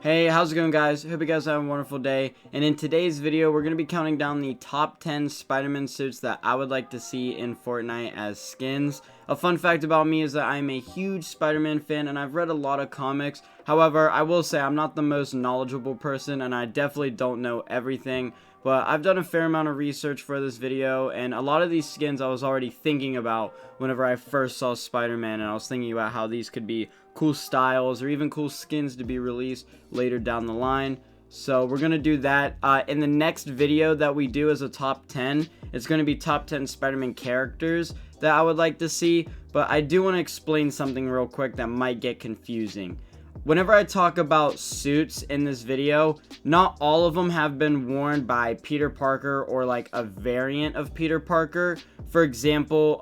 Hey, how's it going, guys? Hope you guys have a wonderful day. And in today's video, we're going to be counting down the top 10 Spider-Man suits that I would like to see in Fortnite as skins. A fun fact about me is that I'm a huge Spider-Man fan and I've read a lot of comics. However, I will say I'm not the most knowledgeable person and I definitely don't know everything. But I've done a fair amount of research for this video, and a lot of these skins I was already thinking about whenever I first saw Spider-Man, and I was thinking about how these could be cool styles or even cool skins to be released later down the line. So we're going to do that. In the next video that we do as a top 10, it's going to be top 10 Spider-Man characters that I would like to see, but I do want to explain something real quick that might get confusing. Whenever I talk about suits in this video, not all of them have been worn by Peter Parker or like a variant of Peter Parker. For example,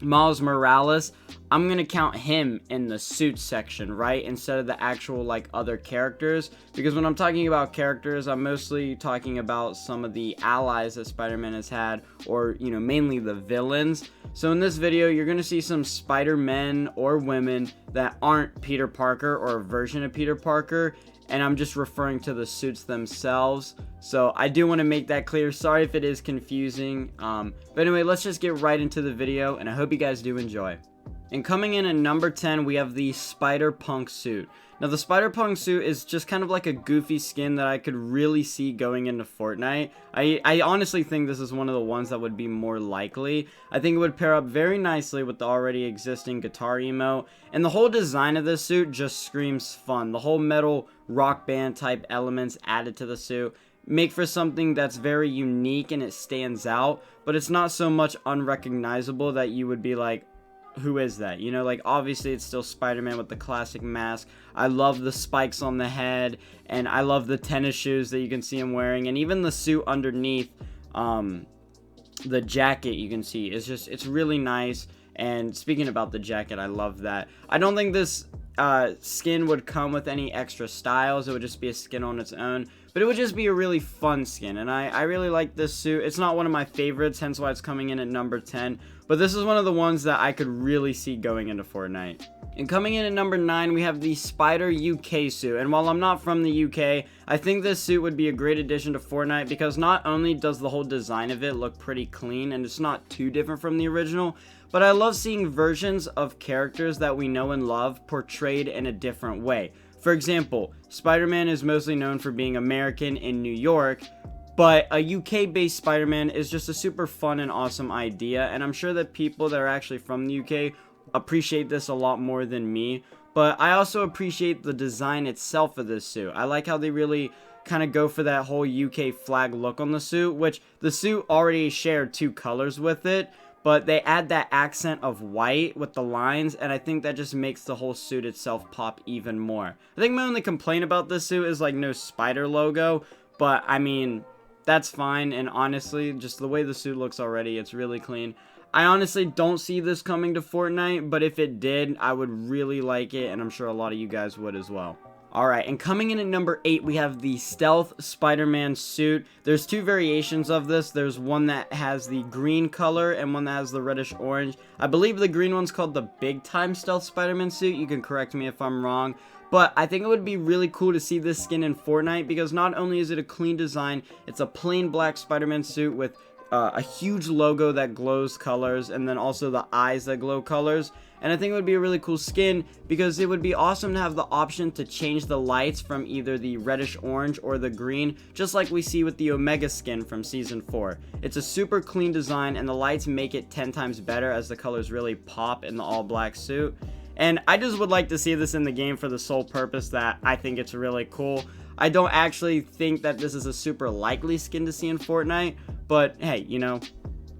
Miles Morales, I'm gonna count him in the suit section, right, instead of the actual like other characters, because when I'm talking about characters, I'm mostly talking about some of the allies that Spider-Man has had, or mainly the villains. So in this video, you're gonna see some Spider-Men or women that aren't Peter Parker or a version of Peter Parker, and I'm just referring to the suits themselves. So I do want to make that clear. Sorry if it is confusing. But anyway, let's just get right into the video, and I hope you guys do enjoy. And coming in at number 10, we have the Spiderpunk Suit. Now, the Spiderpunk Suit is just kind of like a goofy skin that I could really see going into Fortnite. I honestly think this is one of the ones that would be more likely. I think it would pair up very nicely with the already existing guitar emote. And the whole design of this suit just screams fun. The whole metal rock band type elements added to the suit make for something that's very unique and it stands out. But it's not so much unrecognizable that you would be like, who is that? Like, obviously it's still Spider-Man with the classic mask. I love the spikes on the head, and I love the tennis shoes that you can see him wearing, and even the suit underneath, the jacket you can see is just, it's really nice. And speaking about the jacket, I love that. I don't think this skin would come with any extra styles. It would just be a skin on its own, but it would just be a really fun skin, and I really like this suit. It's not one of my favorites, hence why it's coming in at number 10, but this is one of the ones that I could really see going into Fortnite. And coming in at number 9, we have the SpiderUK Suit. And while I'm not from the UK, I think this suit would be a great addition to Fortnite because not only does the whole design of it look pretty clean and it's not too different from the original, but I love seeing versions of characters that we know and love portrayed in a different way. For example, Spider-Man is mostly known for being American in New York, but a UK-based Spider-Man is just a super fun and awesome idea, and I'm sure that people that are actually from the UK appreciate this a lot more than me. But I also appreciate the design itself of this suit. I like how they really kind of go for that whole UK flag look on the suit, which the suit already shared two colors with it, but they add that accent of white with the lines, and I think that just makes the whole suit itself pop even more. I think my only complaint about this suit is like no spider logo, but I mean, that's fine. And honestly, just the way the suit looks already, it's really clean. I honestly don't see this coming to Fortnite, but if it did, I would really like it, and I'm sure a lot of you guys would as well. Alright, and coming in at number 8, we have the Stealth Spider-Man Suit. There's two variations of this. There's one that has the green color and one that has the reddish orange. I believe the green one's called the Big Time Stealth Spider-Man Suit. You can correct me if I'm wrong. But I think it would be really cool to see this skin in Fortnite because not only is it a clean design, it's a plain black Spider-Man suit with a huge logo that glows colors, and then also the eyes that glow colors. And I think it would be a really cool skin because it would be awesome to have the option to change the lights from either the reddish orange or the green, just like we see with the Omega skin from Season 4. It's a super clean design, and the lights make it 10 times better as the colors really pop in the all black suit. And I just would like to see this in the game for the sole purpose that I think it's really cool. I don't actually think that this is a super likely skin to see in Fortnite, but hey,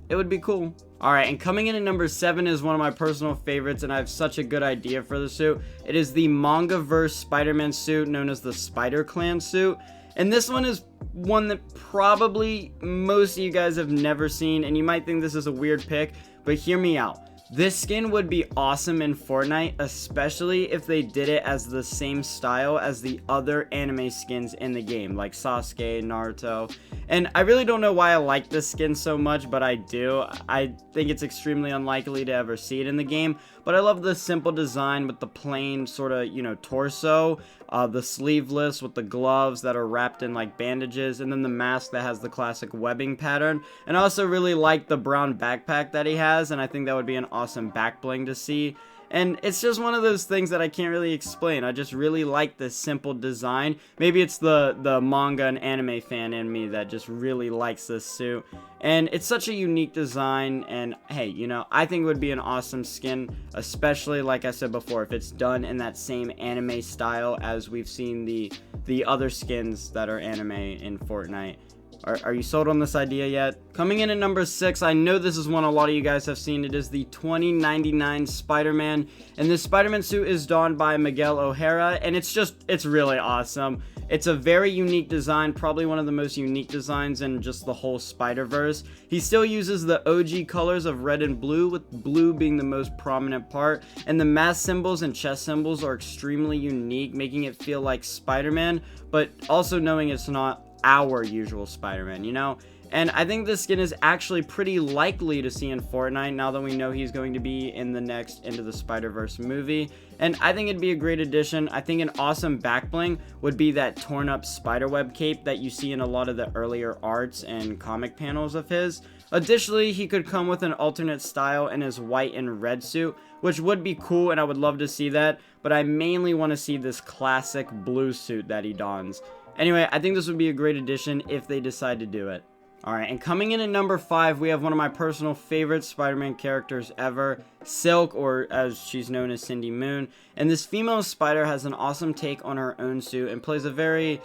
it would be cool. Alright, and coming in at number 7 is one of my personal favorites, and I have such a good idea for the suit. It is the manga-verse Spider-Man suit known as the Spider Clan suit. And this one is one that probably most of you guys have never seen, and you might think this is a weird pick, but hear me out. This skin would be awesome in Fortnite, especially if they did it as the same style as the other anime skins in the game, like Sasuke, Naruto. And I really don't know why I like this skin so much, but I do. I think it's extremely unlikely to ever see it in the game, but I love the simple design with the plain sort of, you know, torso, the sleeveless with the gloves that are wrapped in like bandages, and then the mask that has the classic webbing pattern. And I also really like the brown backpack that he has, and I think that would be an awesome back bling to see. And it's just one of those things that I can't really explain. I just really like this simple design. Maybe it's the manga and anime fan in me that just really likes this suit. And it's such a unique design, and hey, you know, I think it would be an awesome skin, especially like I said before, if it's done in that same anime style as we've seen the other skins that are anime in Fortnite. Are you sold on this idea yet? Coming in at number 6, I know this is one a lot of you guys have seen. It is the 2099 Spider-Man, and this Spider-Man suit is donned by Miguel O'Hara, and it's really awesome. It's a very unique design, probably one of the most unique designs in just the whole Spider-Verse. He still uses the OG colors of red and blue, with blue being the most prominent part, and the mask symbols and chest symbols are extremely unique, making it feel like Spider-Man, but also knowing it's not our usual Spider-Man, you know? And I think this skin is actually pretty likely to see in Fortnite now that we know he's going to be in the next Into the Spider-Verse movie. And I think it'd be a great addition. I think an awesome back bling would be that torn up spiderweb cape that you see in a lot of the earlier arts and comic panels of his. Additionally, he could come with an alternate style in his white and red suit, which would be cool and I would love to see that. But I mainly want to see this classic blue suit that he dons. Anyway, I think this would be a great addition if they decide to do it. Alright, and coming in at number 5, we have one of my personal favorite Spider-Man characters ever, Silk, or as she's known as Cindy Moon. And this female spider has an awesome take on her own suit and plays a very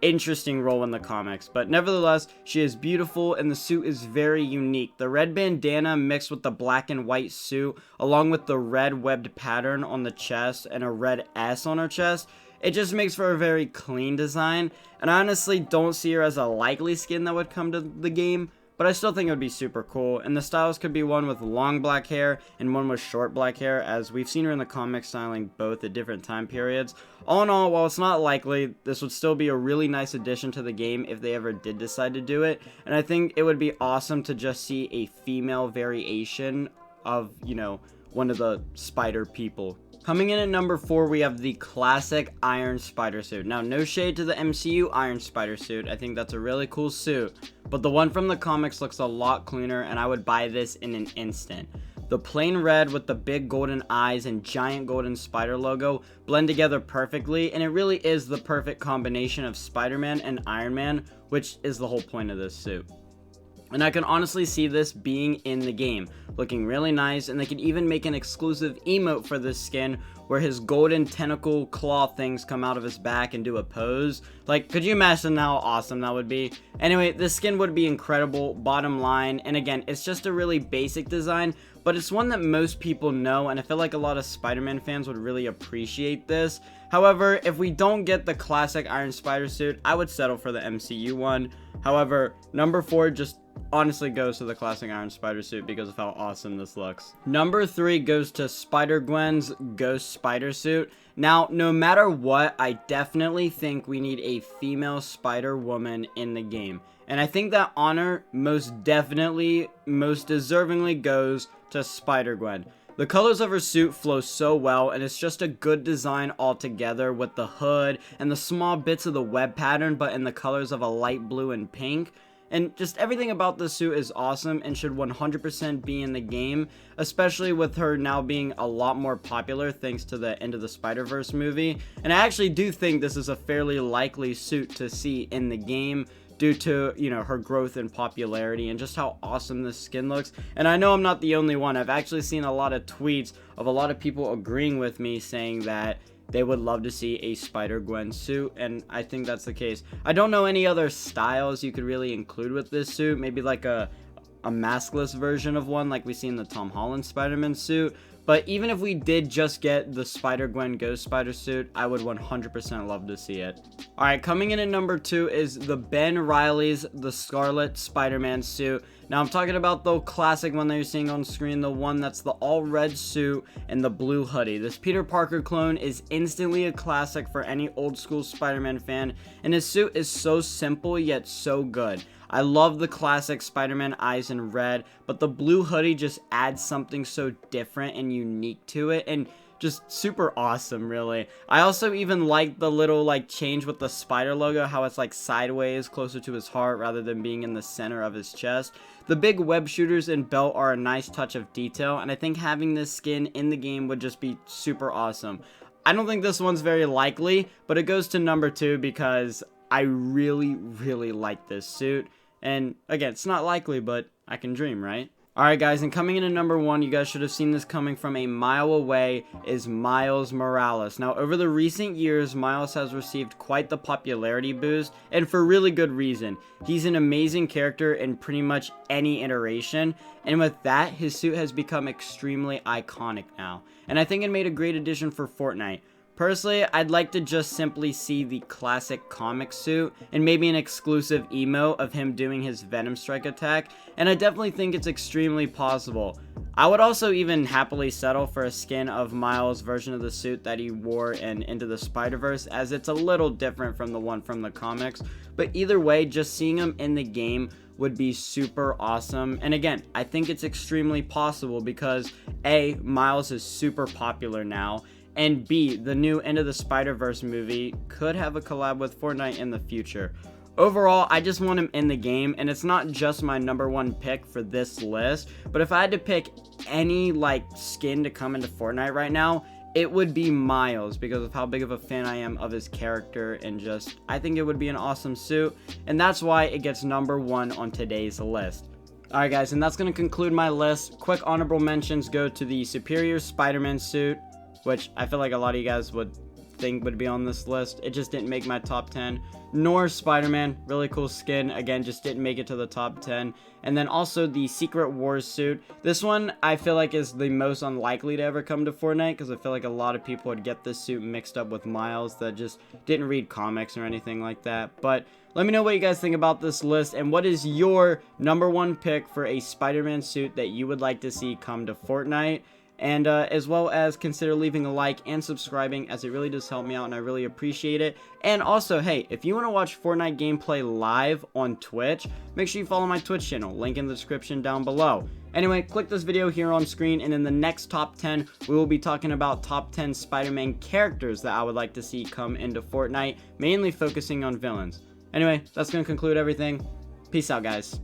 interesting role in the comics. But nevertheless, she is beautiful and the suit is very unique. The red bandana mixed with the black and white suit, along with the red webbed pattern on the chest and a red S on her chest, it just makes for a very clean design, and I honestly don't see her as a likely skin that would come to the game, but I still think it would be super cool, and the styles could be one with long black hair and one with short black hair, as we've seen her in the comics styling both at different time periods. All in all, while it's not likely, this would still be a really nice addition to the game if they ever did decide to do it, and I think it would be awesome to just see a female variation of, you know, one of the spider people. Coming in at number 4, we have the classic Iron Spider suit. Now, no shade to the MCU Iron Spider suit. I think that's a really cool suit. But the one from the comics looks a lot cleaner, and I would buy this in an instant. The plain red with the big golden eyes and giant golden spider logo blend together perfectly, and it really is the perfect combination of Spider-Man and Iron Man, which is the whole point of this suit. And I can honestly see this being in the game, looking really nice, and they could even make an exclusive emote for this skin where his golden tentacle claw things come out of his back and do a pose. Like, could you imagine how awesome that would be? Anyway, this skin would be incredible, bottom line, and again, it's just a really basic design, but it's one that most people know, and I feel like a lot of Spider-Man fans would really appreciate this. However, if we don't get the classic Iron Spider suit, I would settle for the MCU one. However, number 4 just honestly goes to the classic Iron Spider suit because of how awesome this looks. Number 3 goes to SpiderGwen's Ghost Spider suit. Now, no matter what, I definitely think we need a female Spider-Woman in the game. And I think that honor most definitely, most deservingly goes to SpiderGwen. The colors of her suit flow so well, and it's just a good design altogether with the hood and the small bits of the web pattern, but in the colors of a light blue and pink. And just everything about this suit is awesome and should 100% be in the game, especially with her now being a lot more popular thanks to the Into the Spider-Verse movie. And I actually do think this is a fairly likely suit to see in the game due to, you know, her growth in popularity and just how awesome this skin looks. And I know I'm not the only one. I've actually seen a lot of tweets of a lot of people agreeing with me saying that they would love to see a Spider-Gwen suit, and I think that's the case. I don't know any other styles you could really include with this suit. Maybe like a maskless version of one like we see in the Tom Holland Spider-Man suit. But even if we did just get the Spider-Gwen Ghost Spider suit, I would 100% love to see it. Alright, coming in at number 2 is the Ben Reilly's The Scarlet Spider-Man suit. Now I'm talking about the classic one that you're seeing on screen, the one that's the all red suit and the blue hoodie. This Peter Parker clone is instantly a classic for any old school Spider-Man fan, and his suit is so simple yet so good. I love the classic Spider-Man eyes in red, but the blue hoodie just adds something so different and unique to it, and just super awesome, really. I also even like the little like change with the spider logo, how it's like sideways closer to his heart rather than being in the center of his chest. The big web shooters and belt are a nice touch of detail, and I think having this skin in the game would just be super awesome. I don't think this one's very likely, but it goes to number 2 because I really like this suit. And again, it's not likely, but I can dream, right? Alright guys, and coming in at number 1, you guys should have seen this coming from a mile away, is Miles Morales. Now, over the recent years, Miles has received quite the popularity boost, and for really good reason. He's an amazing character in pretty much any iteration, and with that, his suit has become extremely iconic now. And I think it made a great addition for Fortnite. Personally, I'd like to just simply see the classic comic suit and maybe an exclusive emote of him doing his Venom Strike attack, and I definitely think it's extremely possible. I would also even happily settle for a skin of Miles' version of the suit that he wore in Into the Spider-Verse, as it's a little different from the one from the comics, but either way, just seeing him in the game would be super awesome. And again, I think it's extremely possible because A, Miles is super popular now, and B, the new Into the Spider-Verse movie could have a collab with Fortnite in the future. Overall, I just want him in the game, and it's not just my number 1 pick for this list, but if I had to pick any like skin to come into Fortnite right now, it would be Miles because of how big of a fan I am of his character, and just I think it would be an awesome suit, and that's why it gets number 1 on today's list. Alright guys, and that's going to conclude my list. Quick honorable mentions go to the Superior Spider-Man suit, which I feel like a lot of you guys would think would be on this list. It just didn't make my top 10. Nor Spider-Man, really cool skin, again, just didn't make it to the top 10. And then also the Secret Wars suit. This one I feel like is the most unlikely to ever come to Fortnite, because I feel like a lot of people would get this suit mixed up with Miles that just didn't read comics or anything like that. But let me know what you guys think about this list, and what is your number 1 pick for a Spider-Man suit that you would like to see come to Fortnite. And as well as consider leaving a like and subscribing, as it really does help me out and I really appreciate it. And also, hey, if you want to watch Fortnite gameplay live on Twitch, make sure you follow my Twitch channel, link in the description down below. Anyway, click this video here on screen, and in the next top 10, we will be talking about top 10 Spider-Man characters that I would like to see come into Fortnite, mainly focusing on villains. Anyway, that's going to conclude everything. Peace out, guys.